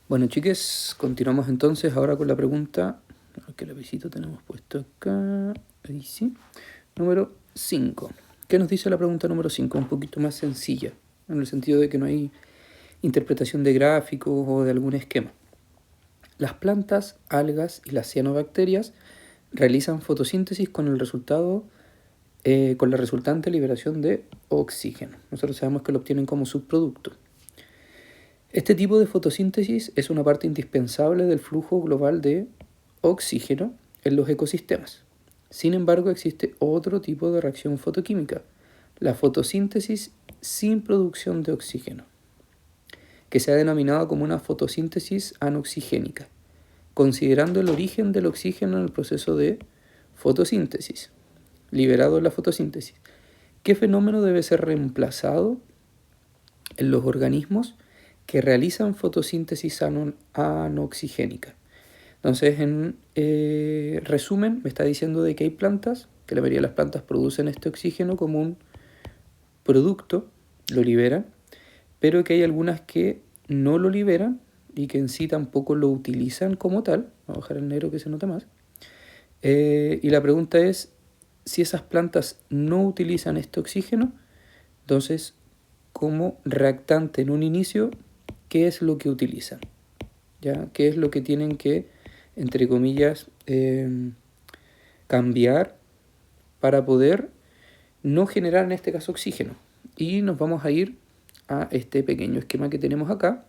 Bueno, chiques, continuamos entonces ahora con la pregunta, ¿qué lapicito tenemos puesto acá? Ahí sí. Número 5. ¿Qué nos dice la pregunta número 5? Un poquito más sencilla, en el sentido de que no hay interpretación de gráficos o de algún esquema. Las plantas, algas y las cianobacterias realizan fotosíntesis con el resultado, con la resultante liberación de oxígeno. Nosotros sabemos que lo obtienen como subproducto. Este tipo de fotosíntesis es una parte indispensable del flujo global de oxígeno en los ecosistemas. Sin embargo, existe otro tipo de reacción fotoquímica, la fotosíntesis sin producción de oxígeno, que se ha denominado como una fotosíntesis anoxigénica, considerando el origen del oxígeno en el proceso de fotosíntesis, liberado en la fotosíntesis. ¿Qué fenómeno debe ser reemplazado en los organismos que realizan fotosíntesis anoxigénica? Entonces, en resumen, me está diciendo de que hay plantas, que la mayoría de las plantas producen este oxígeno como un producto, lo liberan, pero que hay algunas que no lo liberan y que en sí tampoco lo utilizan como tal. Vamos a dejar el negro que se note más. Y la pregunta es, si esas plantas no utilizan este oxígeno, entonces, como reactante en un inicio, ¿qué es lo que utilizan? ¿Ya? ¿Qué es lo que tienen que, entre comillas, cambiar para poder no generar en este caso oxígeno? Y nos vamos a ir a este pequeño esquema que tenemos acá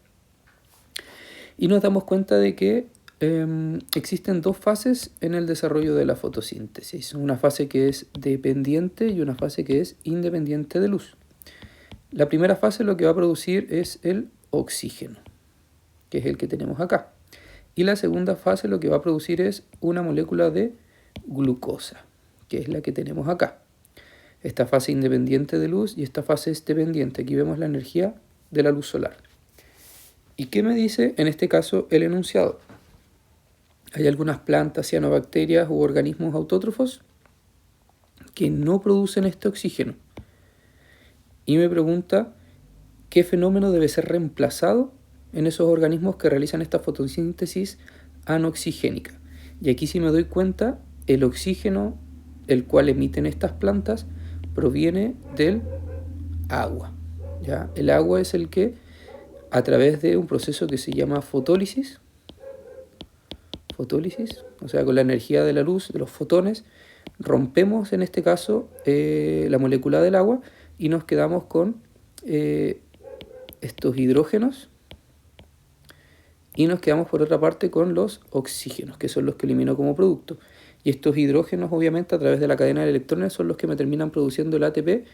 y nos damos cuenta de que existen dos fases en el desarrollo de la fotosíntesis, una fase que es dependiente y una fase que es independiente de luz. La primera fase lo que va a producir es el oxígeno, que es el que tenemos acá. Y la segunda fase lo que va a producir es una molécula de glucosa, que es la que tenemos acá. Esta fase independiente de luz y esta fase es dependiente. Aquí vemos la energía de la luz solar. ¿Y qué me dice en este caso el enunciado? Hay algunas plantas, cianobacterias u organismos autótrofos que no producen este oxígeno. Y me pregunta qué fenómeno debe ser reemplazado en esos organismos que realizan esta fotosíntesis anoxigénica. Y aquí si me doy cuenta, el oxígeno el cual emiten estas plantas proviene del agua. ¿Ya? El agua es el que, a través de un proceso que se llama fotólisis, o sea, con la energía de la luz, de los fotones, rompemos en este caso la molécula del agua y nos quedamos con estos hidrógenos y nos quedamos por otra parte con los oxígenos, que son los que elimino como producto. Y estos hidrógenos, obviamente, a través de la cadena de electrones, son los que me terminan produciendo el ATP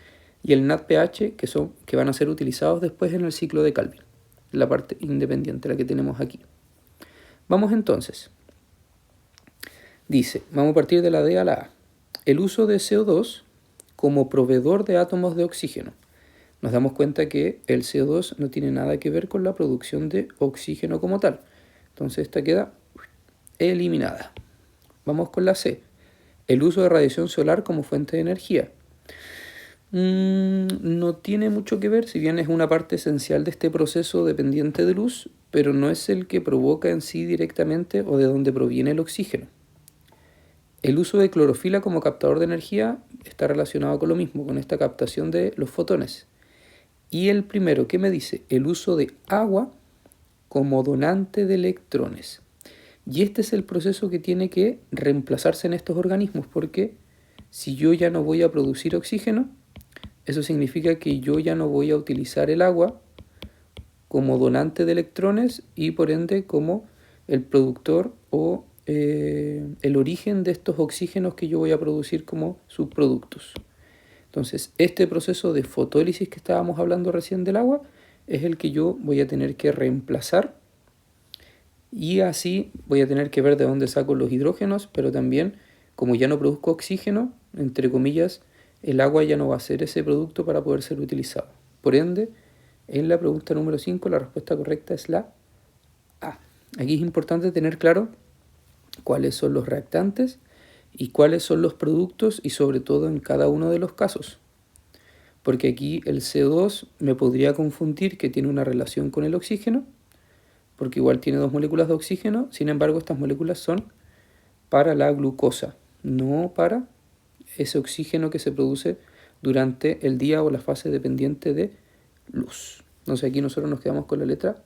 y el NADPH, que van a ser utilizados después en el ciclo de Calvin, la parte independiente, la que tenemos aquí. Vamos entonces. Dice, vamos a partir de la D a la A. El uso de CO2 como proveedor de átomos de oxígeno. Nos damos cuenta que el CO2 no tiene nada que ver con la producción de oxígeno como tal. Entonces esta queda eliminada. Vamos con la C. El uso de radiación solar como fuente de energía. No tiene mucho que ver, si bien es una parte esencial de este proceso dependiente de luz, pero no es el que provoca en sí directamente o de donde proviene el oxígeno. El uso de clorofila como captador de energía está relacionado con lo mismo, con esta captación de los fotones. Y el primero, ¿qué me dice? El uso de agua como donante de electrones. Y este es el proceso que tiene que reemplazarse en estos organismos, porque si yo ya no voy a producir oxígeno, eso significa que yo ya no voy a utilizar el agua como donante de electrones y por ende como el productor o el origen de estos oxígenos que yo voy a producir como subproductos. Entonces, este proceso de fotólisis que estábamos hablando recién del agua es el que yo voy a tener que reemplazar y así voy a tener que ver de dónde saco los hidrógenos, pero también, como ya no produzco oxígeno, entre comillas, el agua ya no va a ser ese producto para poder ser utilizado. Por ende, en la pregunta número 5, la respuesta correcta es la A. Aquí es importante tener claro cuáles son los reactantes y cuáles son los productos y sobre todo en cada uno de los casos. Porque aquí el CO2 me podría confundir que tiene una relación con el oxígeno, porque igual tiene dos moléculas de oxígeno, sin embargo estas moléculas son para la glucosa, no para ese oxígeno que se produce durante el día o la fase dependiente de luz. Entonces aquí nosotros nos quedamos con la letra